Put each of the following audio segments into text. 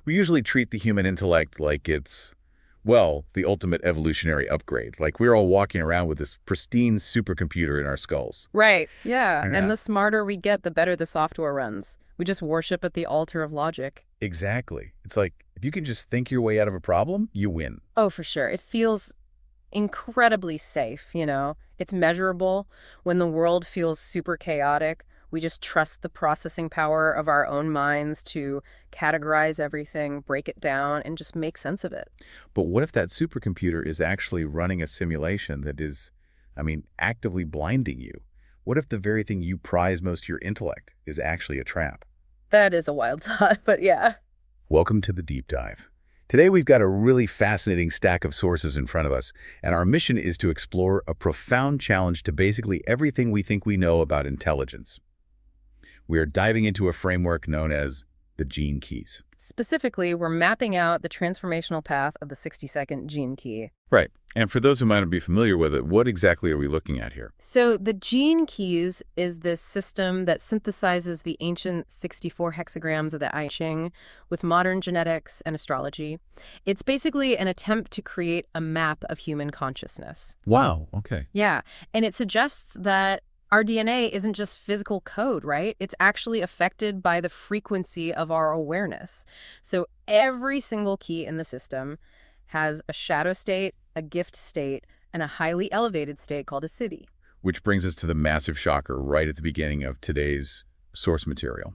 We usually treat the human intellect like it's, well, the ultimate evolutionary upgrade. Like we're all walking around with this pristine supercomputer in our skulls. Right. Yeah. And Yeah, the smarter we get, the better the software runs. We just worship at the altar of logic. exactly. It's like, if you can just think your way out of a problem, you win. Oh, for sure. It feels incredibly safe. It's measurable. When the world feels super chaotic, we just trust the processing power of our own minds to categorize everything, break it down, and just make sense of it. But what if that supercomputer is actually running a simulation that is, actively blinding you? What if the very thing you prize most, your intellect, is actually a trap? That is a wild thought, but yeah. Welcome to the deep dive. Today we've got a really fascinating stack of sources in front of us, and our mission is to explore a profound challenge to basically everything we think we know about intelligence. We are diving into a framework known as the gene keys. Specifically, we're mapping out the transformational path of the 60-second gene key. Right. And for those who might not be familiar with it, what exactly are we looking at here? So the gene keys is this system that synthesizes the ancient 64 hexagrams of the I Ching with modern genetics and astrology. It's basically an attempt to create a map of human consciousness. Wow. Okay. Yeah, and it suggests that our DNA isn't just physical code, right? It's actually affected by the frequency of our awareness. So every single key in the system has a shadow state, a gift state, and a highly elevated state called a siddhi. Which brings us to the massive shocker right at the beginning of today's source material.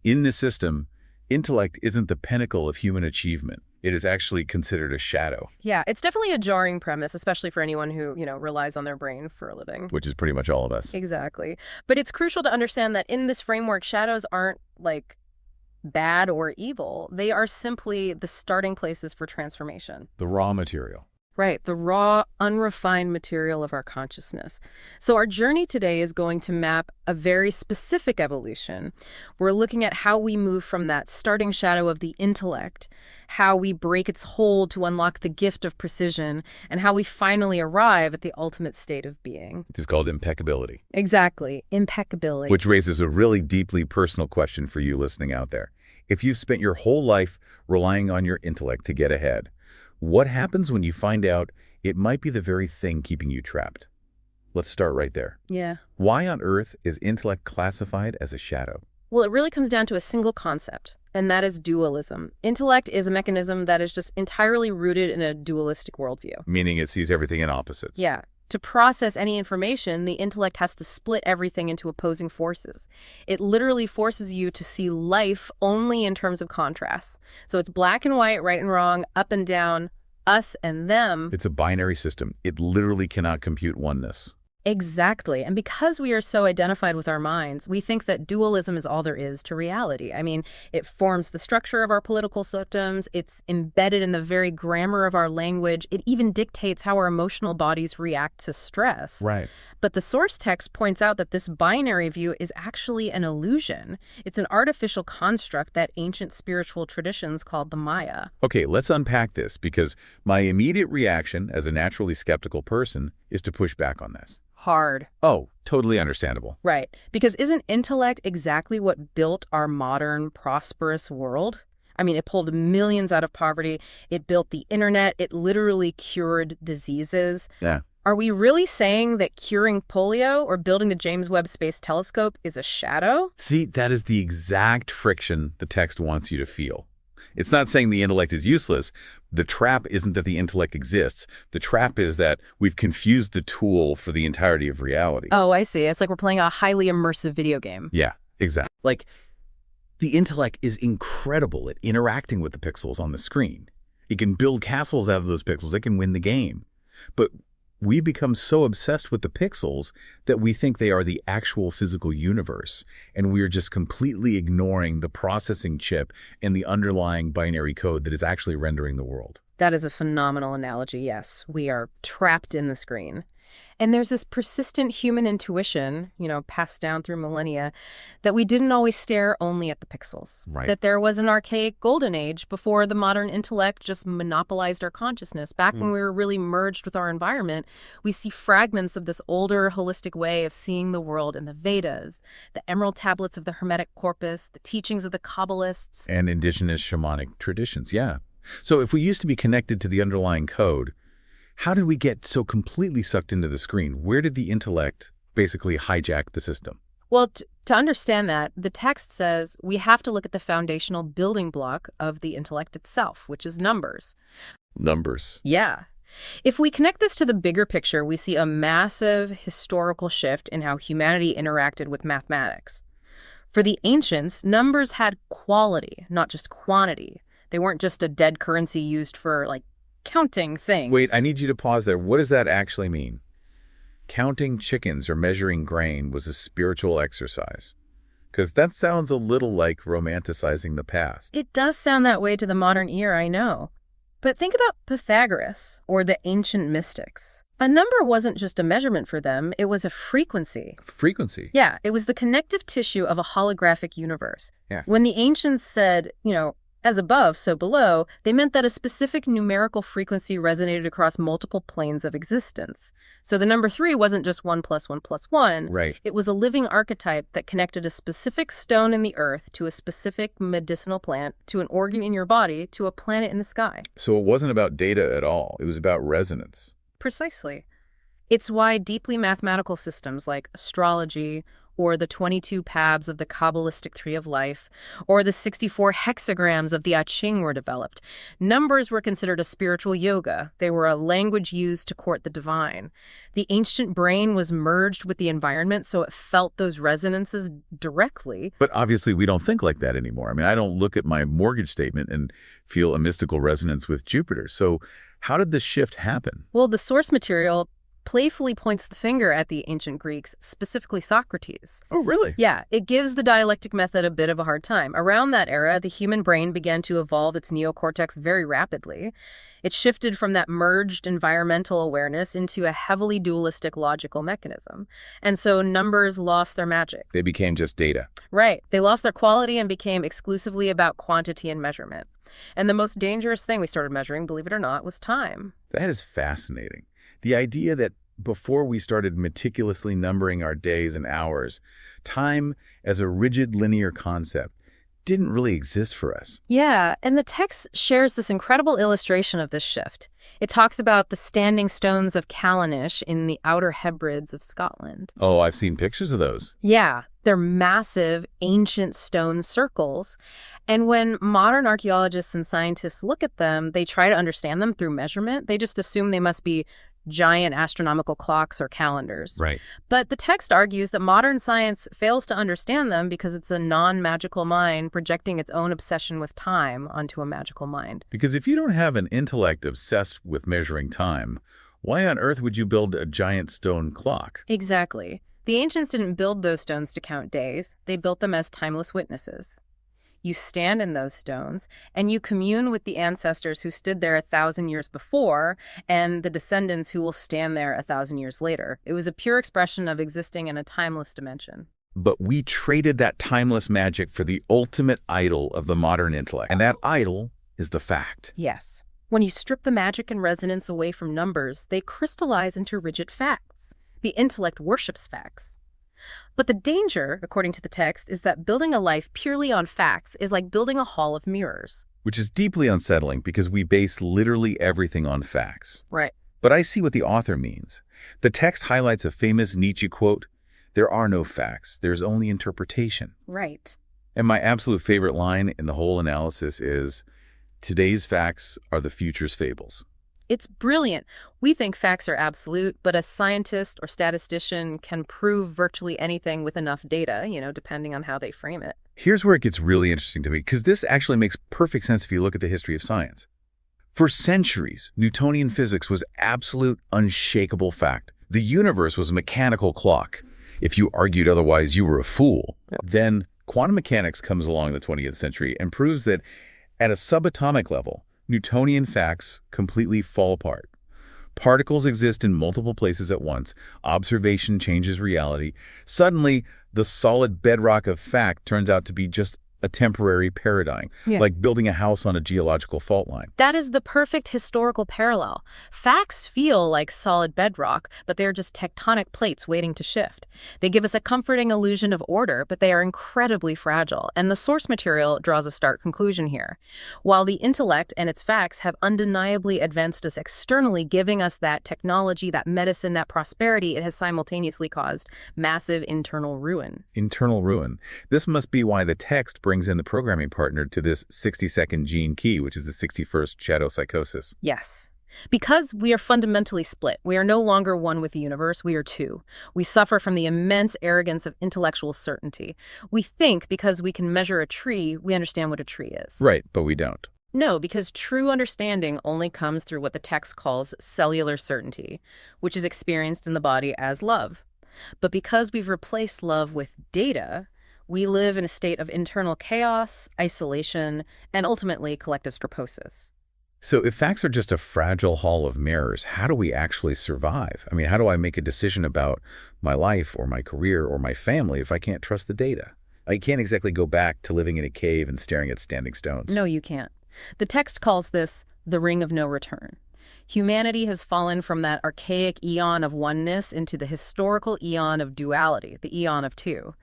In this system, intellect isn't the pinnacle of human achievement. It is actually considered a shadow. Yeah, it's definitely a jarring premise, especially for anyone who, relies on their brain for a living. Which is pretty much all of us. Exactly. But it's crucial to understand that in this framework, shadows aren't like bad or evil. They are simply the starting places for transformation. The raw material. Right, the raw, unrefined material of our consciousness. So our journey today is going to map a very specific evolution. We're looking at how we move from that starting shadow of the intellect, how we break its hold to unlock the gift of precision, and how we finally arrive at the ultimate state of being. It is called impeccability. Exactly, impeccability. Which raises a really deeply personal question for you listening out there. If you've spent your whole life relying on your intellect to get ahead, what happens when you find out it might be the very thing keeping you trapped? Let's start right there. Yeah. Why on earth is intellect classified as a shadow? Well, it really comes down to a single concept, and that is dualism. Intellect is a mechanism that is just entirely rooted in a dualistic worldview. Meaning it sees everything in opposites. Yeah. To process any information, the intellect has to split everything into opposing forces. It literally forces you to see life only in terms of contrasts. So it's black and white, right and wrong, up and down, us and them. It's a binary system. It literally cannot compute oneness. Exactly. And because we are so identified with our minds, we think that dualism is all there is to reality. It forms the structure of our political systems. It's embedded in the very grammar of our language. It even dictates how our emotional bodies react to stress. Right. But the source text points out that this binary view is actually an illusion. It's an artificial construct that ancient spiritual traditions called the Maya. Okay, let's unpack this because my immediate reaction as a naturally skeptical person is to push back on this. Hard. Oh, totally understandable. Right. Because isn't intellect exactly what built our modern, prosperous world? It pulled millions out of poverty. It built the internet. It literally cured diseases. Yeah. Are we really saying that curing polio or building the James Webb Space Telescope is a shadow? See, that is the exact friction the text wants you to feel. It's not saying the intellect is useless. The trap isn't that the intellect exists. The trap is that we've confused the tool for the entirety of reality. Oh, I see. It's like we're playing a highly immersive video game. Yeah, exactly. Like, the intellect is incredible at interacting with the pixels on the screen. It can build castles out of those pixels. It can win the game. But we become so obsessed with the pixels that we think they are the actual physical universe, and we are just completely ignoring the processing chip and the underlying binary code that is actually rendering the world. That is a phenomenal analogy, yes. We are trapped in the screen. And there's this persistent human intuition, passed down through millennia, that we didn't always stare only at the pixels. Right. That there was an archaic golden age before the modern intellect just monopolized our consciousness. Back when we were really merged with our environment, we see fragments of this older, holistic way of seeing the world in the Vedas, the emerald tablets of the Hermetic corpus, the teachings of the Kabbalists. And indigenous shamanic traditions, yeah. So if we used to be connected to the underlying code, how did we get so completely sucked into the screen? Where did the intellect basically hijack the system? Well, to understand that, the text says we have to look at the foundational building block of the intellect itself, which is numbers. Numbers. Yeah. If we connect this to the bigger picture, we see a massive historical shift in how humanity interacted with mathematics. For the ancients, numbers had quality, not just quantity. They weren't just a dead currency used for, counting things. Wait, I need you to pause there. What does that actually mean? Counting chickens or measuring grain was a spiritual exercise. Because that sounds a little like romanticizing the past. It does sound that way to the modern ear, I know. But think about Pythagoras or the ancient mystics. A number wasn't just a measurement for them, it was a frequency. Frequency? Yeah, it was the connective tissue of a holographic universe. Yeah. When the ancients said, as above, so below, they meant that a specific numerical frequency resonated across multiple planes of existence. So the number 3 wasn't just 1 + 1 + 1. Right. It was a living archetype that connected a specific stone in the earth to a specific medicinal plant, to an organ in your body, to a planet in the sky. So it wasn't about data at all. It was about resonance. Precisely. It's why deeply mathematical systems like astrology, or the 22 paths of the Kabbalistic tree of life, or the 64 hexagrams of the I Ching were developed. Numbers were considered a spiritual yoga. They were a language used to court the divine. The ancient brain was merged with the environment, so it felt those resonances directly. But obviously we don't think like that anymore. I mean, I don't look at my mortgage statement and feel a mystical resonance with Jupiter. So how did this shift happen? Well, the source material playfully points the finger at the ancient Greeks, specifically Socrates. Oh, really? Yeah, it gives the dialectic method a bit of a hard time. Around that era, the human brain began to evolve its neocortex very rapidly. It shifted from that merged environmental awareness into a heavily dualistic logical mechanism. And so numbers lost their magic. They became just data. Right. They lost their quality and became exclusively about quantity and measurement. And the most dangerous thing we started measuring, believe it or not, was time. That is fascinating. The idea that before we started meticulously numbering our days and hours, time as a rigid linear concept didn't really exist for us. Yeah, and the text shares this incredible illustration of this shift. It talks about the standing stones of Callanish in the Outer Hebrides of Scotland. Oh, I've seen pictures of those. Yeah, they're massive, ancient stone circles. And when modern archaeologists and scientists look at them, they try to understand them through measurement. They just assume they must be giant astronomical clocks or calendars. Right. But the text argues that modern science fails to understand them because it's a non-magical mind projecting its own obsession with time onto a magical mind. Because if you don't have an intellect obsessed with measuring time, why on earth would you build a giant stone clock? Exactly. The ancients didn't build those stones to count days. They built them as timeless witnesses. You stand in those stones, and you commune with the ancestors who stood there 1,000 years before, and the descendants who will stand there 1,000 years later. It was a pure expression of existing in a timeless dimension. But we traded that timeless magic for the ultimate idol of the modern intellect. And that idol is the fact. Yes. When you strip the magic and resonance away from numbers, they crystallize into rigid facts. The intellect worships facts. But the danger, according to the text, is that building a life purely on facts is like building a hall of mirrors. Which is deeply unsettling because we base literally everything on facts. Right. But I see what the author means. The text highlights a famous Nietzsche quote, "There are no facts, there's only interpretation." Right. And my absolute favorite line in the whole analysis is, "Today's facts are the future's fables." It's brilliant. We think facts are absolute, but a scientist or statistician can prove virtually anything with enough data, depending on how they frame it. Here's where it gets really interesting to me, because this actually makes perfect sense if you look at the history of science. For centuries, Newtonian physics was absolute, unshakable fact. The universe was a mechanical clock. If you argued otherwise, you were a fool. Yep. Then quantum mechanics comes along in the 20th century and proves that at a subatomic level, Newtonian facts completely fall apart. Particles exist in multiple places at once. Observation changes reality. Suddenly, the solid bedrock of fact turns out to be just a temporary paradigm, Yeah. like building a house on a geological fault line. That is the perfect historical parallel. Facts feel like solid bedrock, but they're just tectonic plates waiting to shift. They give us a comforting illusion of order, but they are incredibly fragile, and the source material draws a stark conclusion here. While the intellect and its facts have undeniably advanced us externally, giving us that technology, that medicine, that prosperity, it has simultaneously caused massive internal ruin. Internal ruin. This must be why the text brings in the programming partner to this 60-second gene key, which is the 61st shadow psychosis. Yes. Because we are fundamentally split. We are no longer one with the universe, we are two. We suffer from the immense arrogance of intellectual certainty. We think because we can measure a tree, we understand what a tree is. Right, but we don't. No, because true understanding only comes through what the text calls cellular certainty, which is experienced in the body as love. But because we've replaced love with data, we live in a state of internal chaos, isolation, and ultimately collective stroposis. So if facts are just a fragile hall of mirrors, how do we actually survive? I mean, how do I make a decision about my life or my career or my family if I can't trust the data? I can't exactly go back to living in a cave and staring at standing stones. No, you can't. The text calls this the ring of no return. Humanity has fallen from that archaic eon of oneness into the historical eon of duality, the eon of two.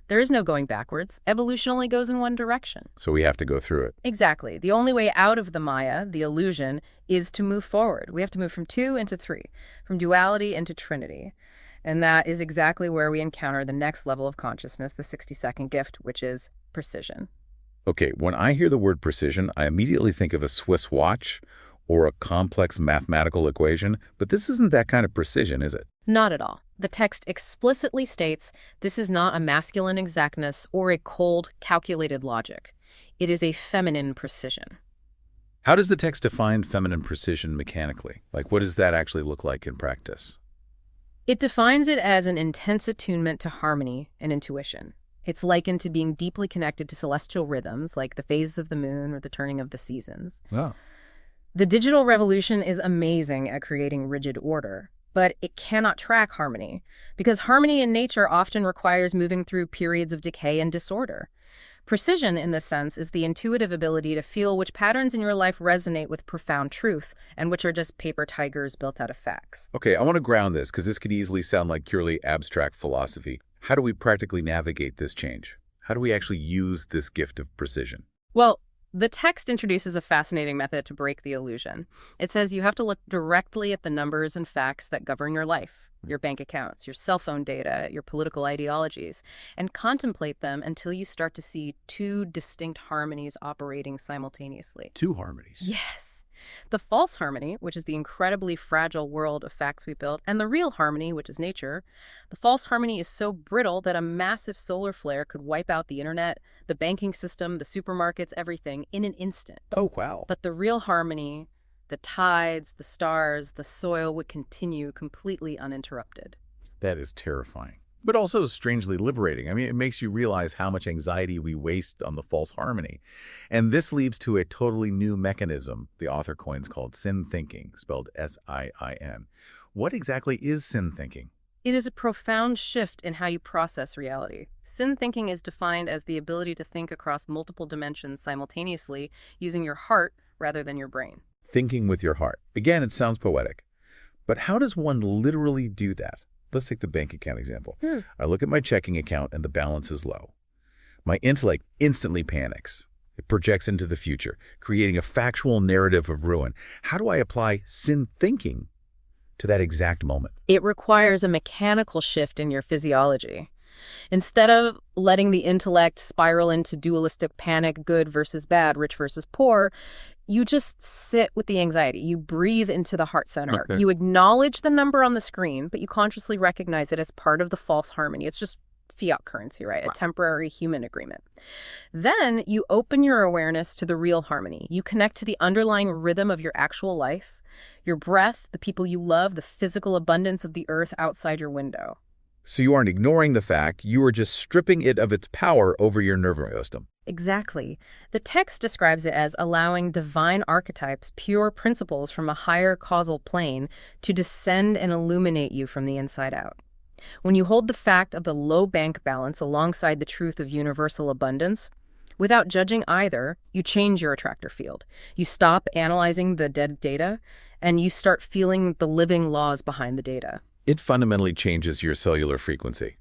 There is no going backwards. Evolution only goes in one direction. So we have to go through it. Exactly. The only way out of the Maya, the illusion, is to move forward. We have to move from two into three, from duality into trinity. And that is exactly where we encounter the next level of consciousness, the 60-second gift, which is precision. Okay, when I hear the word precision, I immediately think of a Swiss watch or a complex mathematical equation, but this isn't that kind of precision, is it? Not at all. The text explicitly states this is not a masculine exactness or a cold, calculated logic. It is a feminine precision. How does the text define feminine precision mechanically? Like, what does that actually look like in practice? It defines it as an intense attunement to harmony and intuition. It's likened to being deeply connected to celestial rhythms, like the phases of the moon or the turning of the seasons. Oh. The digital revolution is amazing at creating rigid order, but it cannot track harmony, because harmony in nature often requires moving through periods of decay and disorder. Precision, in this sense, is the intuitive ability to feel which patterns in your life resonate with profound truth and which are just paper tigers built out of facts. Okay, I want to ground this because this could easily sound like purely abstract philosophy. How do we practically navigate this change? How do we actually use this gift of precision? Well, the text introduces a fascinating method to break the illusion. It says you have to look directly at the numbers and facts that govern your life, your bank accounts, your cell phone data, your political ideologies, and contemplate them until you start to see two distinct harmonies operating simultaneously. Two harmonies. Yes. The false harmony, which is the incredibly fragile world of facts we built, and the real harmony, which is nature. The false harmony is so brittle that a massive solar flare could wipe out the internet, the banking system, the supermarkets, everything in an instant. Oh, wow. But the real harmony, the tides, the stars, the soil would continue completely uninterrupted. That is terrifying. But also strangely liberating. I mean, it makes you realize how much anxiety we waste on the false harmony. And this leads to a totally new mechanism the author coins called sin thinking, spelled S-I-I-N. What exactly is sin thinking? It is a profound shift in how you process reality. Sin thinking is defined as the ability to think across multiple dimensions simultaneously using your heart rather than your brain. Thinking with your heart. Again, it sounds poetic. But how does one literally do that? Let's take the bank account example. I look at my checking account and the balance is low. My intellect instantly panics. It projects into the future, creating a factual narrative of ruin. How do I apply sin thinking to that exact moment? It requires a mechanical shift in your physiology. Instead of letting the intellect spiral into dualistic panic, good versus bad, rich versus poor, you just sit with the anxiety. You breathe into the heart center. Okay. You acknowledge the number on the screen, but you consciously recognize it as part of the false harmony. It's just fiat currency, right? A temporary human agreement. Then you open your awareness to the real harmony. You connect to the underlying rhythm of your actual life, your breath, the people you love, the physical abundance of the earth outside your window. So you aren't ignoring the fact, you are just stripping it of its power over your nervous system. Exactly. The text describes it as allowing divine archetypes, pure principles from a higher causal plane, to descend and illuminate you from the inside out. When you hold the fact of the low bank balance alongside the truth of universal abundance, without judging either, you change your attractor field. You stop analyzing the dead data, and you start feeling the living laws behind the data. It fundamentally changes your cellular frequency.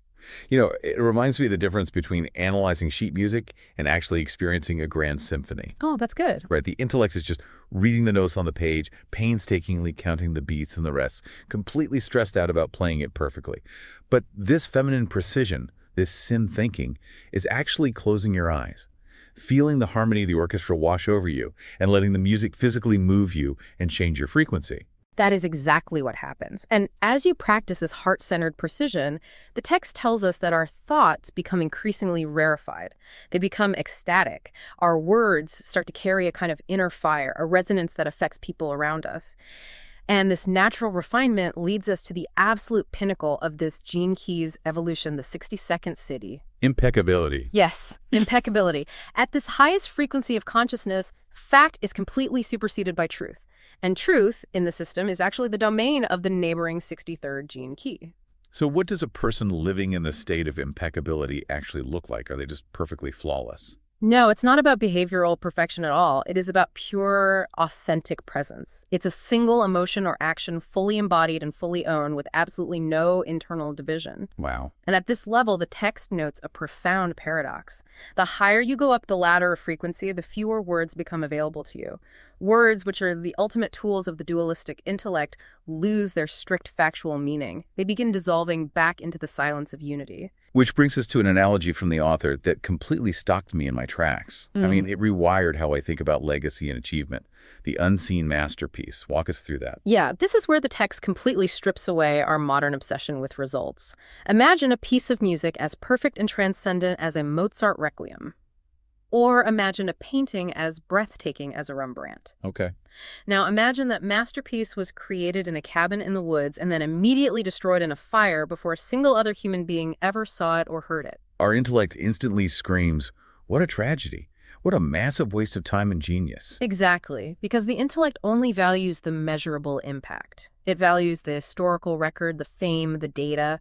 It reminds me of the difference between analyzing sheet music and actually experiencing a grand symphony. Oh, that's good. Right? The intellect is just reading the notes on the page, painstakingly counting the beats and the rest, completely stressed out about playing it perfectly. But this feminine precision, this syn thinking, is actually closing your eyes, feeling the harmony of the orchestra wash over you, and letting the music physically move you and change your frequency. That is exactly what happens. And as you practice this heart-centered precision, the text tells us that our thoughts become increasingly rarefied. They become ecstatic. Our words start to carry a kind of inner fire, a resonance that affects people around us. And this natural refinement leads us to the absolute pinnacle of this Gene Keys evolution, the 60-second city. Impeccability. Yes, impeccability. At this highest frequency of consciousness, fact is completely superseded by truth. And truth in the system is actually the domain of the neighboring 63rd gene key. So what does a person living in the state of impeccability actually look like? Are they just perfectly flawless? No, it's not about behavioral perfection at all. It is about pure, authentic presence. It's a single emotion or action fully embodied and fully owned with absolutely no internal division. Wow. And at this level, the text notes a profound paradox. The higher you go up the ladder of frequency, the fewer words become available to you. Words, which are the ultimate tools of the dualistic intellect, lose their strict factual meaning. They begin dissolving back into the silence of unity. Which brings us to an analogy from the author that completely stopped me in my tracks. I mean, it rewired how I think about legacy and achievement. The unseen masterpiece. Walk us through that. Yeah, this is where the text completely strips away our modern obsession with results. Imagine a piece of music as perfect and transcendent as a Mozart requiem. Or imagine a painting as breathtaking as a Rembrandt. Okay. Now imagine that masterpiece was created in a cabin in the woods and then immediately destroyed in a fire before a single other human being ever saw it or heard it. Our intellect instantly screams, what a tragedy. What a massive waste of time and genius. Exactly, because the intellect only values the measurable impact. It values the historical record, the fame, the data.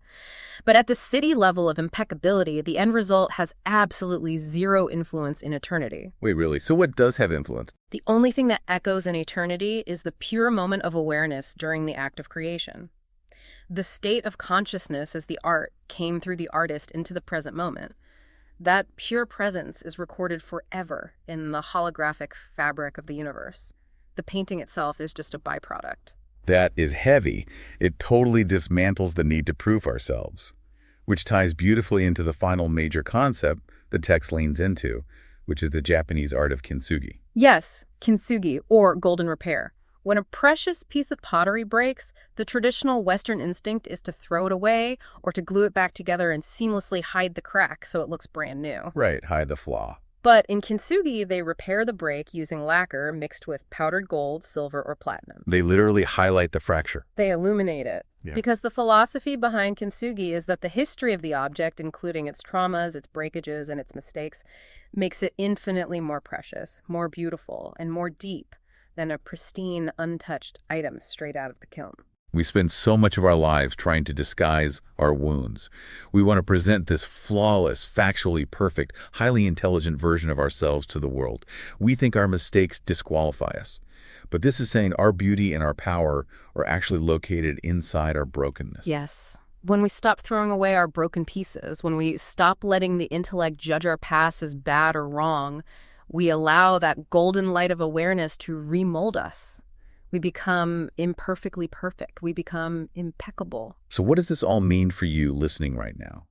But at the city level of impeccability, the end result has absolutely zero influence in eternity. Wait, really? So what does have influence? The only thing that echoes in eternity is the pure moment of awareness during the act of creation. The state of consciousness as the art came through the artist into the present moment. That pure presence is recorded forever in the holographic fabric of the universe. The painting itself is just a byproduct. That is heavy. It totally dismantles the need to prove ourselves, which ties beautifully into the final major concept the text leans into, which is the Japanese art of kintsugi. Yes, kintsugi, or golden repair. When a precious piece of pottery breaks, the traditional Western instinct is to throw it away or to glue it back together and seamlessly hide the crack so it looks brand new. Right, hide the flaw. But in kintsugi, they repair the break using lacquer mixed with powdered gold, silver, or platinum. They literally highlight the fracture. They illuminate it. Yeah. Because the philosophy behind kintsugi is that the history of the object, including its traumas, its breakages, and its mistakes, makes it infinitely more precious, more beautiful, and more deep than a pristine, untouched item straight out of the kiln. We spend so much of our lives trying to disguise our wounds. We want to present this flawless, factually perfect, highly intelligent version of ourselves to the world. We think our mistakes disqualify us. But this is saying our beauty and our power are actually located inside our brokenness. Yes. When we stop throwing away our broken pieces, when we stop letting the intellect judge our past as bad or wrong, we allow that golden light of awareness to remold us. We become imperfectly perfect. We become impeccable. So what does this all mean for you listening right now?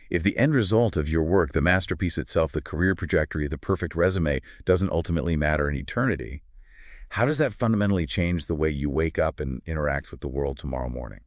If the end result of your work, the masterpiece itself, the career trajectory, the perfect resume, doesn't ultimately matter in eternity, how does that fundamentally change the way you wake up and interact with the world tomorrow morning?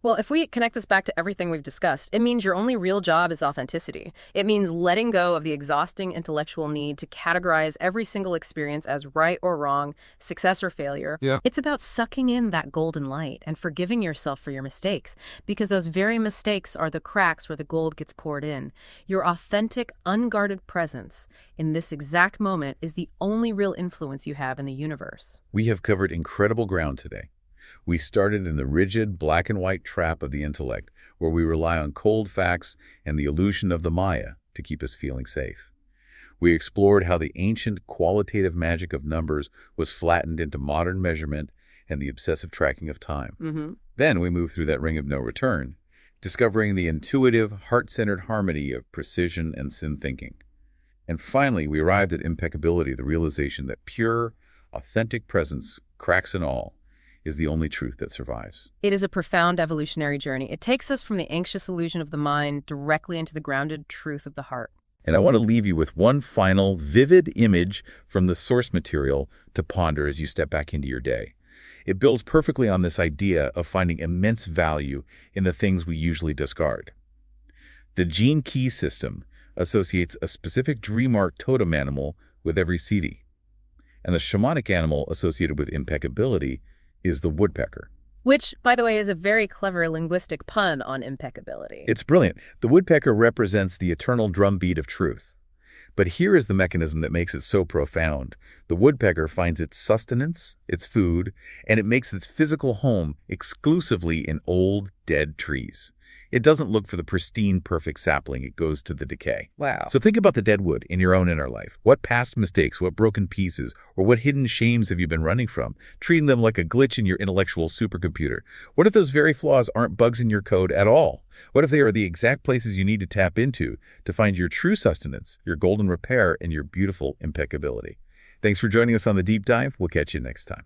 Well, if we connect this back to everything we've discussed, it means your only real job is authenticity. It means letting go of the exhausting intellectual need to categorize every single experience as right or wrong, success or failure. Yeah. It's about sucking in that golden light and forgiving yourself for your mistakes, because those very mistakes are the cracks where the gold gets poured in. Your authentic, unguarded presence in this exact moment is the only real influence you have in the universe. We have covered incredible ground today. We started in the rigid black and white trap of the intellect, where we rely on cold facts and the illusion of the Maya to keep us feeling safe. We explored how the ancient qualitative magic of numbers was flattened into modern measurement and the obsessive tracking of time. Then we moved through that ring of no return, discovering the intuitive, heart-centered harmony of precision and sin thinking. And finally, we arrived at impeccability, the realization that pure, authentic presence, cracks and all, is the only truth that survives. It is a profound evolutionary journey. It takes us from the anxious illusion of the mind directly into the grounded truth of the heart. And I want to leave you with one final vivid image from the source material to ponder as you step back into your day. It builds perfectly on this idea of finding immense value in the things we usually discard. The gene key system associates a specific dream arc totem animal with every Siddhi, and the shamanic animal associated with impeccability is the woodpecker. Which, by the way, is a very clever linguistic pun on impeccability. It's brilliant. The woodpecker represents the eternal drumbeat of truth. But here is the mechanism that makes it so profound. The woodpecker finds its sustenance, its food, and it makes its physical home exclusively in old, dead trees. It doesn't look for the pristine, perfect sapling. It goes to the decay. Wow. So think about the dead wood in your own inner life. What past mistakes, what broken pieces, or what hidden shames have you been running from, treating them like a glitch in your intellectual supercomputer? What if those very flaws aren't bugs in your code at all? What if they are the exact places you need to tap into to find your true sustenance, your golden repair, and your beautiful impeccability? Thanks for joining us on The Deep Dive. We'll catch you next time.